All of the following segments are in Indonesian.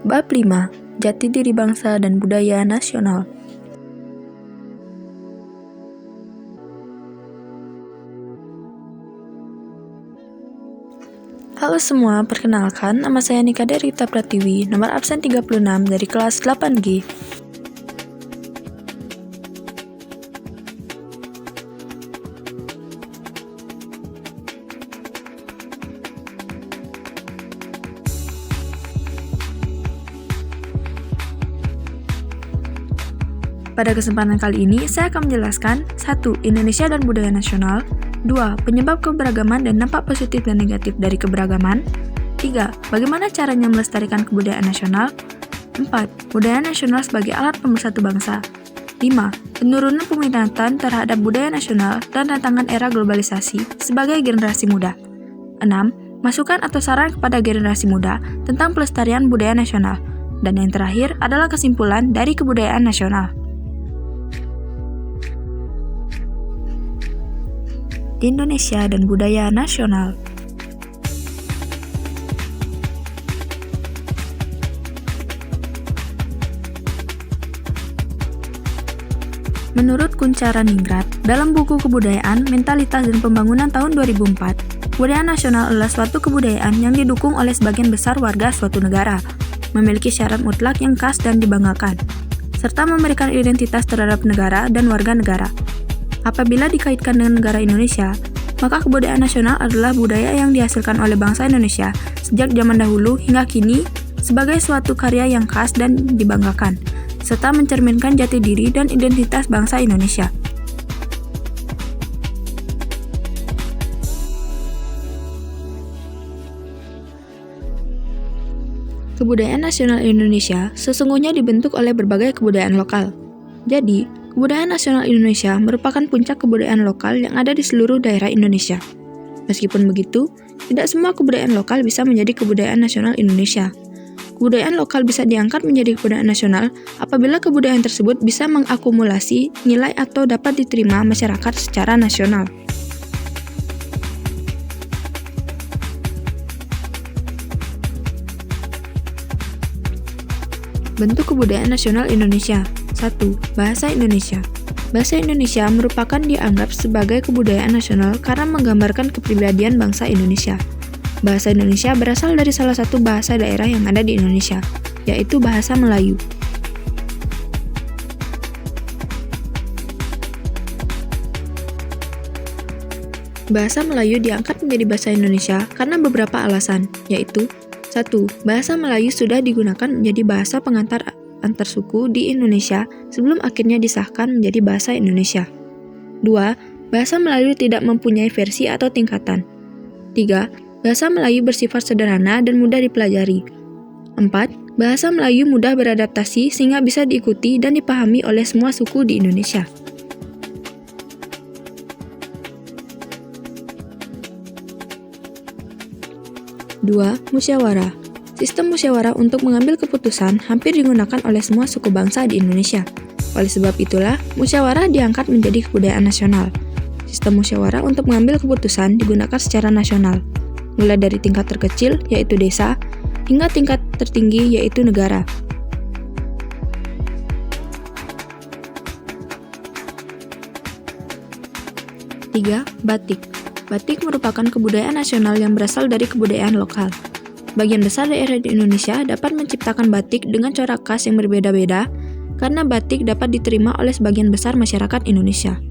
Bab 5. Jati diri bangsa dan budaya nasional. Halo semua, perkenalkan, nama saya Nika Derita Pratiwi, nomor absen 36 dari kelas 8G. Pada kesempatan kali ini, saya akan menjelaskan 1. Indonesia dan budaya nasional. 2. Penyebab keberagaman dan dampak positif dan negatif dari keberagaman. 3. Bagaimana caranya melestarikan kebudayaan nasional. 4. Budaya nasional sebagai alat pemersatu bangsa. 5. Penurunan peminatan terhadap budaya nasional dan tantangan era globalisasi sebagai generasi muda. 6. Masukan atau saran kepada generasi muda tentang pelestarian budaya nasional. Dan yang terakhir adalah kesimpulan dari kebudayaan nasional. Indonesia dan budaya nasional. Menurut Kuncharaningrat, dalam buku Kebudayaan, Mentalitas dan Pembangunan tahun 2004, kebudayaan nasional adalah suatu kebudayaan yang didukung oleh sebagian besar warga suatu negara, memiliki syarat mutlak yang khas dan dibanggakan, serta memberikan identitas terhadap negara dan warga negara. Apabila dikaitkan dengan negara Indonesia, maka kebudayaan nasional adalah budaya yang dihasilkan oleh bangsa Indonesia sejak zaman dahulu hingga kini sebagai suatu karya yang khas dan dibanggakan, serta mencerminkan jati diri dan identitas bangsa Indonesia. Kebudayaan nasional Indonesia sesungguhnya dibentuk oleh berbagai kebudayaan lokal. Jadi, kebudayaan nasional Indonesia merupakan puncak kebudayaan lokal yang ada di seluruh daerah Indonesia. Meskipun begitu, tidak semua kebudayaan lokal bisa menjadi kebudayaan nasional Indonesia. Kebudayaan lokal bisa diangkat menjadi kebudayaan nasional apabila kebudayaan tersebut bisa mengakumulasi nilai atau dapat diterima masyarakat secara nasional. Bentuk kebudayaan nasional Indonesia. 1. Bahasa Indonesia. Bahasa Indonesia merupakan dianggap sebagai kebudayaan nasional karena menggambarkan kepribadian bangsa Indonesia. Bahasa Indonesia berasal dari salah satu bahasa daerah yang ada di Indonesia, yaitu bahasa Melayu. Bahasa Melayu diangkat menjadi bahasa Indonesia karena beberapa alasan, yaitu 1. Bahasa Melayu sudah digunakan menjadi bahasa pengantar antar suku di Indonesia sebelum akhirnya disahkan menjadi bahasa Indonesia. 2. Bahasa Melayu tidak mempunyai versi atau tingkatan. 3. Bahasa Melayu bersifat sederhana dan mudah dipelajari. 4. Bahasa Melayu mudah beradaptasi sehingga bisa diikuti dan dipahami oleh semua suku di Indonesia. Dua, musyawarah. Sistem musyawarah untuk mengambil keputusan hampir digunakan oleh semua suku bangsa di Indonesia. Oleh sebab itulah, musyawarah diangkat menjadi kebudayaan nasional. Sistem musyawarah untuk mengambil keputusan digunakan secara nasional, mulai dari tingkat terkecil, yaitu desa, hingga tingkat tertinggi, yaitu negara. Tiga, batik. Batik merupakan kebudayaan nasional yang berasal dari kebudayaan lokal. Sebagian besar daerah di Indonesia dapat menciptakan batik dengan corak khas yang berbeda-beda karena batik dapat diterima oleh sebagian besar masyarakat Indonesia.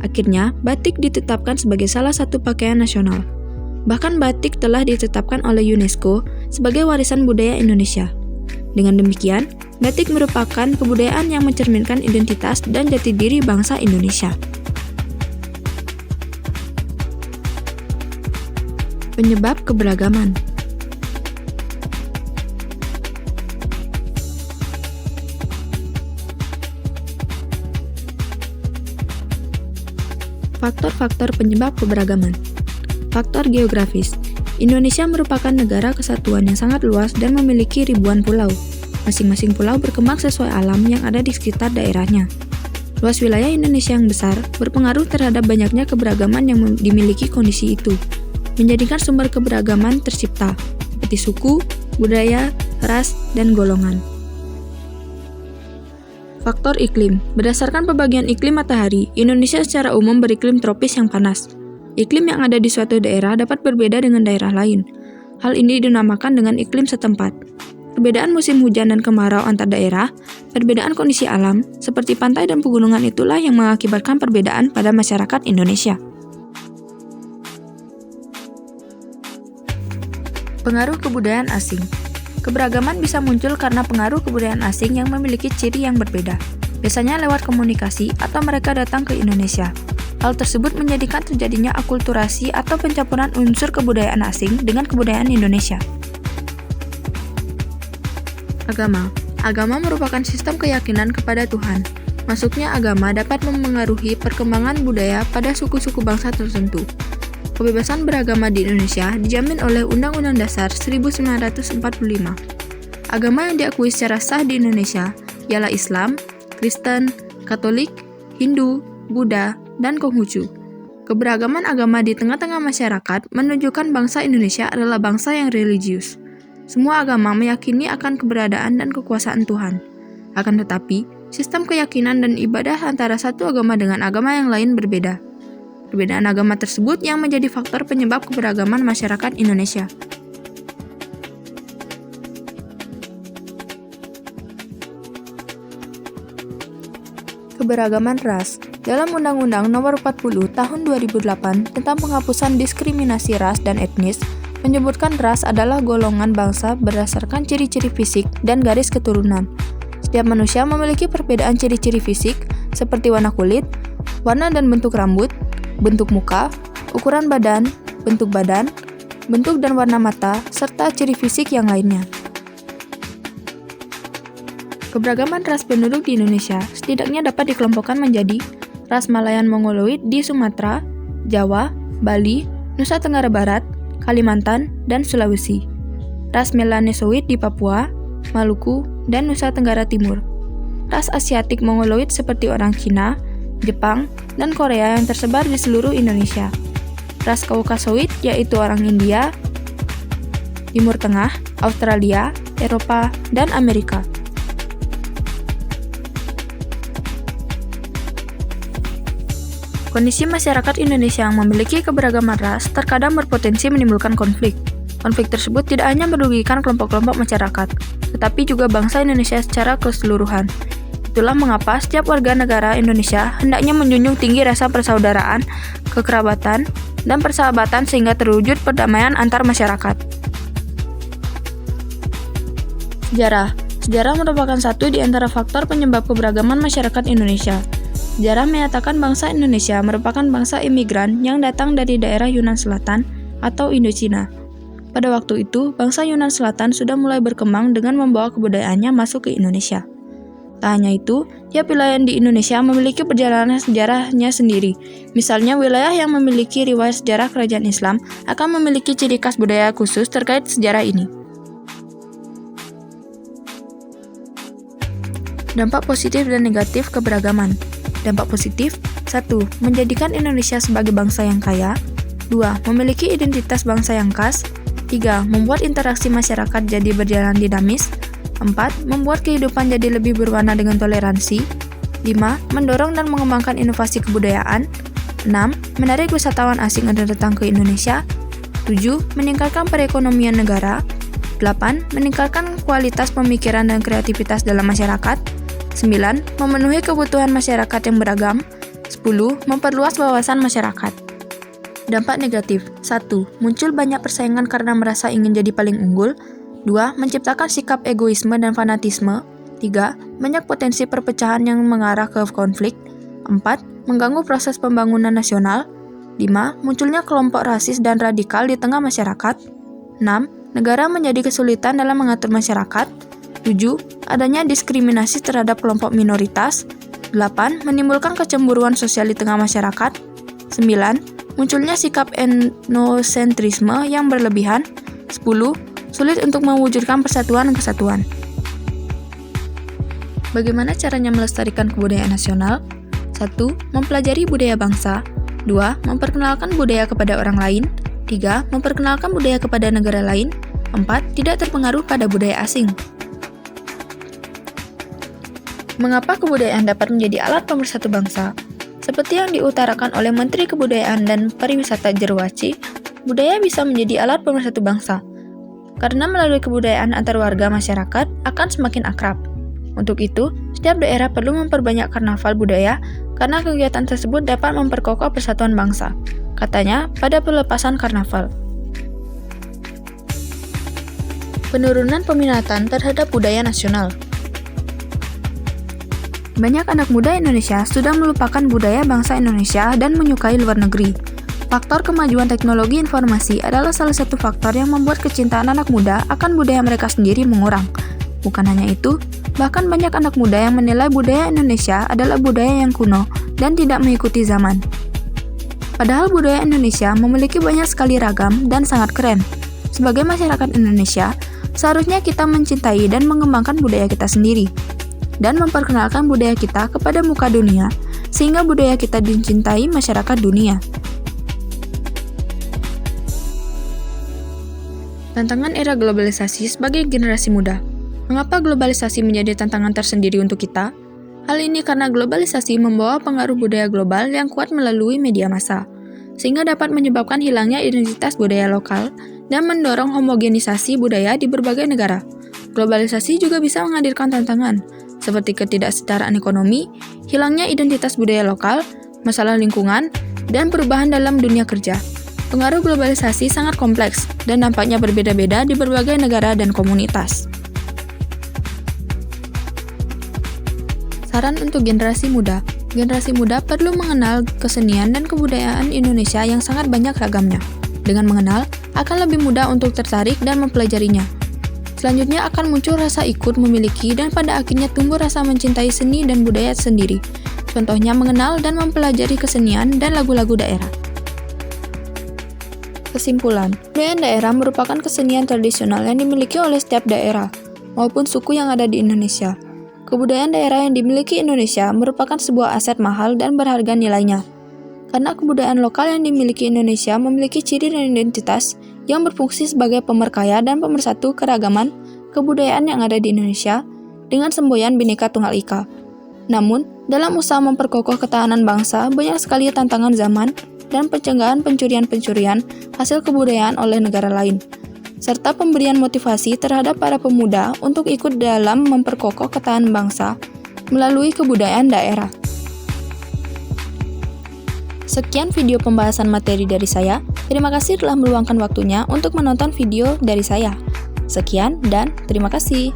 Akhirnya, batik ditetapkan sebagai salah satu pakaian nasional. Bahkan batik telah ditetapkan oleh UNESCO sebagai warisan budaya Indonesia. Dengan demikian, batik merupakan kebudayaan yang mencerminkan identitas dan jati diri bangsa Indonesia. Penyebab keberagaman. Faktor-faktor penyebab keberagaman. Faktor geografis. Indonesia merupakan negara kesatuan yang sangat luas dan memiliki ribuan pulau. Masing-masing pulau berkembang sesuai alam yang ada di sekitar daerahnya. Luas wilayah Indonesia yang besar berpengaruh terhadap banyaknya keberagaman yang dimiliki kondisi itu, menjadikan sumber keberagaman tercipta, seperti suku, budaya, ras, dan golongan. Faktor iklim. Berdasarkan pembagian iklim matahari, Indonesia secara umum beriklim tropis yang panas. Iklim yang ada di suatu daerah dapat berbeda dengan daerah lain. Hal ini dinamakan dengan iklim setempat. Perbedaan musim hujan dan kemarau antar daerah, perbedaan kondisi alam, seperti pantai dan pegunungan itulah yang mengakibatkan perbedaan pada masyarakat Indonesia. Pengaruh kebudayaan asing. Keberagaman bisa muncul karena pengaruh kebudayaan asing yang memiliki ciri yang berbeda, biasanya lewat komunikasi atau mereka datang ke Indonesia. Hal tersebut menjadikan terjadinya akulturasi atau pencampuran unsur kebudayaan asing dengan kebudayaan Indonesia. Agama. Agama merupakan sistem keyakinan kepada Tuhan. Masuknya agama dapat memengaruhi perkembangan budaya pada suku-suku bangsa tertentu. Kebebasan beragama di Indonesia dijamin oleh Undang-Undang Dasar 1945. Agama yang diakui secara sah di Indonesia ialah Islam, Kristen, Katolik, Hindu, Buddha, dan Konghucu. Keberagaman agama di tengah-tengah masyarakat menunjukkan bangsa Indonesia adalah bangsa yang religius. Semua agama meyakini akan keberadaan dan kekuasaan Tuhan. Akan tetapi, sistem keyakinan dan ibadah antara satu agama dengan agama yang lain berbeda. Perbedaan agama tersebut yang menjadi faktor penyebab keberagaman masyarakat Indonesia. Keberagaman ras. Dalam Undang-Undang Nomor 40 Tahun 2008 tentang penghapusan diskriminasi ras dan etnis, menyebutkan ras adalah golongan bangsa berdasarkan ciri-ciri fisik dan garis keturunan. Setiap manusia memiliki perbedaan ciri-ciri fisik seperti warna kulit, warna dan bentuk rambut, bentuk muka, ukuran badan, bentuk dan warna mata, serta ciri fisik yang lainnya. Keberagaman ras penduduk di Indonesia setidaknya dapat dikelompokkan menjadi ras Malayan Mongoloid di Sumatera, Jawa, Bali, Nusa Tenggara Barat, Kalimantan, dan Sulawesi, ras Melanesoid di Papua, Maluku, dan Nusa Tenggara Timur, ras Asiatik Mongoloid seperti orang Cina, Jepang, dan Korea yang tersebar di seluruh Indonesia. Ras Kaukasoid yaitu orang India, Timur Tengah, Australia, Eropa, dan Amerika. Kondisi masyarakat Indonesia yang memiliki keberagaman ras terkadang berpotensi menimbulkan konflik. Konflik tersebut tidak hanya merugikan kelompok-kelompok masyarakat, tetapi juga bangsa Indonesia secara keseluruhan. Itulah mengapa setiap warga negara Indonesia hendaknya menjunjung tinggi rasa persaudaraan, kekerabatan, dan persahabatan sehingga terwujud perdamaian antar masyarakat. Sejarah. Sejarah merupakan satu di antara faktor penyebab keberagaman masyarakat Indonesia. Sejarah menyatakan bangsa Indonesia merupakan bangsa imigran yang datang dari daerah Yunan Selatan atau Indochina. Pada waktu itu, bangsa Yunan Selatan sudah mulai berkembang dengan membawa kebudayaannya masuk ke Indonesia. Tak hanya itu, tiap wilayah di Indonesia memiliki perjalanan sejarahnya sendiri. Misalnya, wilayah yang memiliki riwayat sejarah kerajaan Islam akan memiliki ciri khas budaya khusus terkait sejarah ini. Dampak positif dan negatif keberagaman. Dampak positif: 1. Menjadikan Indonesia sebagai bangsa yang kaya. 2. Memiliki identitas bangsa yang khas. 3. Membuat interaksi masyarakat jadi berjalan dinamis. 4. Membuat kehidupan jadi lebih berwarna dengan toleransi. 5. Mendorong dan mengembangkan inovasi kebudayaan. 6. Menarik wisatawan asing untuk datang ke Indonesia. 7. Meningkatkan perekonomian negara. 8. Meningkatkan kualitas pemikiran dan kreativitas dalam masyarakat. 9. Memenuhi kebutuhan masyarakat yang beragam. 10. Memperluas wawasan masyarakat. Dampak negatif: 1. Muncul banyak persaingan karena merasa ingin jadi paling unggul. 2. Menciptakan sikap egoisme dan fanatisme. 3. Banyak potensi perpecahan yang mengarah ke konflik. 4. Mengganggu proses pembangunan nasional. 5. Munculnya kelompok rasis dan radikal di tengah masyarakat. 6. Negara menjadi kesulitan dalam mengatur masyarakat. 7. Adanya diskriminasi terhadap kelompok minoritas. 8. Menimbulkan kecemburuan sosial di tengah masyarakat. 9. Munculnya sikap etnosentrisme yang berlebihan. 10. Sulit untuk mewujudkan persatuan dan kesatuan. Bagaimana caranya melestarikan kebudayaan nasional? 1. Mempelajari budaya bangsa. 2. Memperkenalkan budaya kepada orang lain. 3. Memperkenalkan budaya kepada negara lain. 4. Tidak terpengaruh pada budaya asing. Mengapa kebudayaan dapat menjadi alat pemersatu bangsa? Seperti yang diutarakan oleh Menteri Kebudayaan dan Pariwisata Jerwaci, budaya bisa menjadi alat pemersatu bangsa, karena melalui kebudayaan antar warga masyarakat akan semakin akrab. Untuk itu, setiap daerah perlu memperbanyak karnaval budaya karena kegiatan tersebut dapat memperkokoh persatuan bangsa, katanya pada pelepasan karnaval. Penurunan peminatan terhadap budaya nasional. Banyak anak muda Indonesia sudah melupakan budaya bangsa Indonesia dan menyukai luar negeri. Faktor kemajuan teknologi informasi adalah salah satu faktor yang membuat kecintaan anak muda akan budaya mereka sendiri mengurang. Bukan hanya itu, bahkan banyak anak muda yang menilai budaya Indonesia adalah budaya yang kuno dan tidak mengikuti zaman. Padahal budaya Indonesia memiliki banyak sekali ragam dan sangat keren. Sebagai masyarakat Indonesia, seharusnya kita mencintai dan mengembangkan budaya kita sendiri, dan memperkenalkan budaya kita kepada muka dunia, sehingga budaya kita dicintai masyarakat dunia. Tantangan era globalisasi sebagai generasi muda. Mengapa globalisasi menjadi tantangan tersendiri untuk kita? Hal ini karena globalisasi membawa pengaruh budaya global yang kuat melalui media massa, sehingga dapat menyebabkan hilangnya identitas budaya lokal dan mendorong homogenisasi budaya di berbagai negara. Globalisasi juga bisa menghadirkan tantangan, seperti ketidaksetaraan ekonomi, hilangnya identitas budaya lokal, masalah lingkungan, dan perubahan dalam dunia kerja. Pengaruh globalisasi sangat kompleks dan dampaknya berbeda-beda di berbagai negara dan komunitas. Saran untuk generasi muda. Generasi muda perlu mengenal kesenian dan kebudayaan Indonesia yang sangat banyak ragamnya. Dengan mengenal, akan lebih mudah untuk tertarik dan mempelajarinya. Selanjutnya akan muncul rasa ikut memiliki dan pada akhirnya tumbuh rasa mencintai seni dan budaya sendiri. Contohnya mengenal dan mempelajari kesenian dan lagu-lagu daerah. Kesimpulan, kebudayaan daerah merupakan kesenian tradisional yang dimiliki oleh setiap daerah maupun suku yang ada di Indonesia. Kebudayaan daerah yang dimiliki Indonesia merupakan sebuah aset mahal dan berharga nilainya. Karena kebudayaan lokal yang dimiliki Indonesia memiliki ciri dan identitas yang berfungsi sebagai pemerkaya dan pemersatu keragaman kebudayaan yang ada di Indonesia dengan semboyan Bhinneka Tunggal Ika. Namun, dalam usaha memperkokoh ketahanan bangsa, banyak sekali tantangan zaman dan pencegahan pencurian-pencurian hasil kebudayaan oleh negara lain, serta pemberian motivasi terhadap para pemuda untuk ikut dalam memperkokoh ketahanan bangsa melalui kebudayaan daerah. Sekian video pembahasan materi dari saya. Terima kasih telah meluangkan waktunya untuk menonton video dari saya. Sekian dan terima kasih.